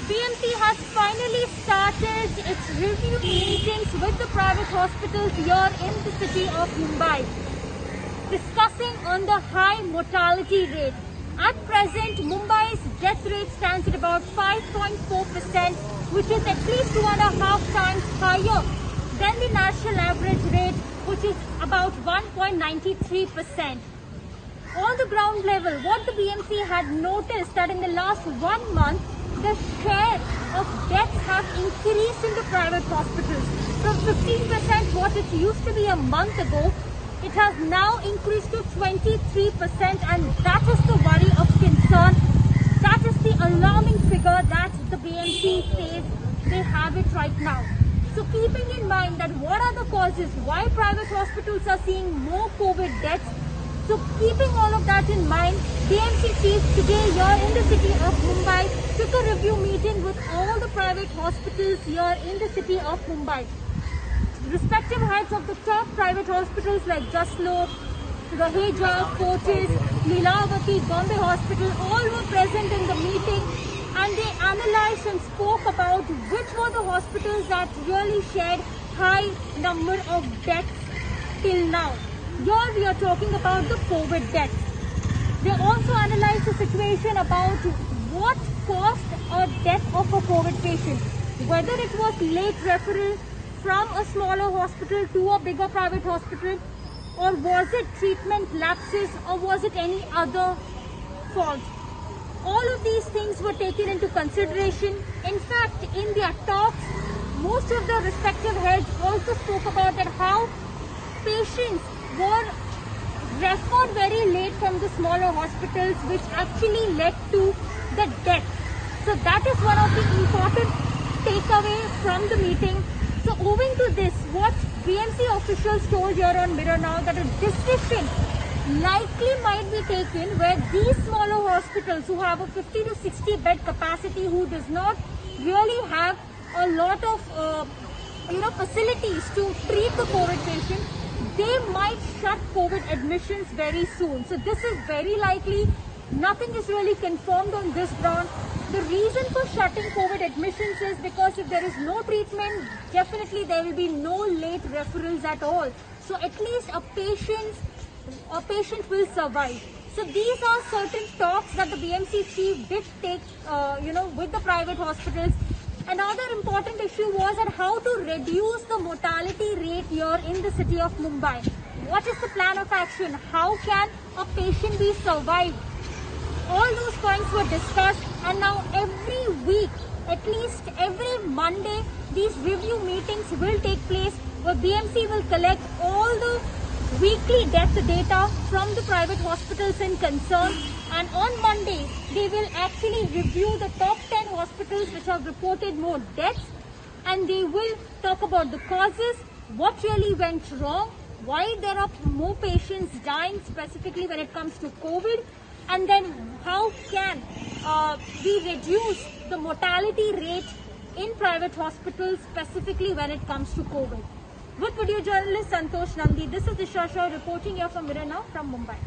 BMC has finally started its review meetings with the private hospitals here in the city of Mumbai, discussing on the high mortality rate. At present, Mumbai's death rate stands at about 5.4%, which is at least 2.5 times higher than the national average rate, which is about 1.93%. On the ground level, what the BMC had noticed that in the last 1 month, the share of deaths have increased in the private hospitals. From 15%, what it used to be a month ago, it has now increased to 23%, and that is the worry of concern. That is the alarming figure that the BMC says they have it right now. So keeping in mind that what are the causes, why private hospitals are seeing more COVID deaths, so keeping all of that in mind, BMC Chief today here in the city of Mumbai took a review meeting with all the private hospitals here in the city of Mumbai. Respective heads of the top private hospitals like Jaslok, Raheja, Fortis, Lilavati, Bombay Hospital, all were present in the meeting, and they analysed and spoke about which were the hospitals that really shared high number of deaths till now. Here we are talking about the COVID deaths. They also analysed the situation about what caused a death of a COVID patient, whether it was late referral from a smaller hospital to a bigger private hospital, or was it treatment lapses, or was it any other fault. All of these things were taken into consideration. In fact, in their talks, most of the respective heads also spoke about that how patients were referred very late from the smaller hospitals, which actually led to the death. So that is one of the important takeaways from the meeting. So owing to this, what BMC officials told here on Mirror Now, that a decision likely might be taken where these smaller hospitals who have a 50 to 60 bed capacity, who does not really have a lot of facilities to treat the COVID patient, they might shut COVID admissions very soon. So this is very likely. Nothing is really confirmed on this ground. The reason for shutting COVID admissions is because if there is no treatment, definitely there will be no late referrals at all. So at least a patient will survive. So these are certain talks that the BMC chief did take, with the private hospitals. Another important issue was at how to reduce the mortality rate here in the city of Mumbai. What is the plan of action? How can a patient be survived? All those points were discussed, and now every week, at least every Monday, these review meetings will take place where BMC will collect all the weekly death data from the private hospitals in concern, and on Monday they will actually review the top 10 hospitals which have reported more deaths, and they will talk about the causes, what really went wrong, why there are more patients dying specifically when it comes to COVID, and then how can we reduce the mortality rate in private hospitals specifically when it comes to COVID. With video journalist Santosh Nandi, this is Disha Shah reporting here from Mirror Now from Mumbai.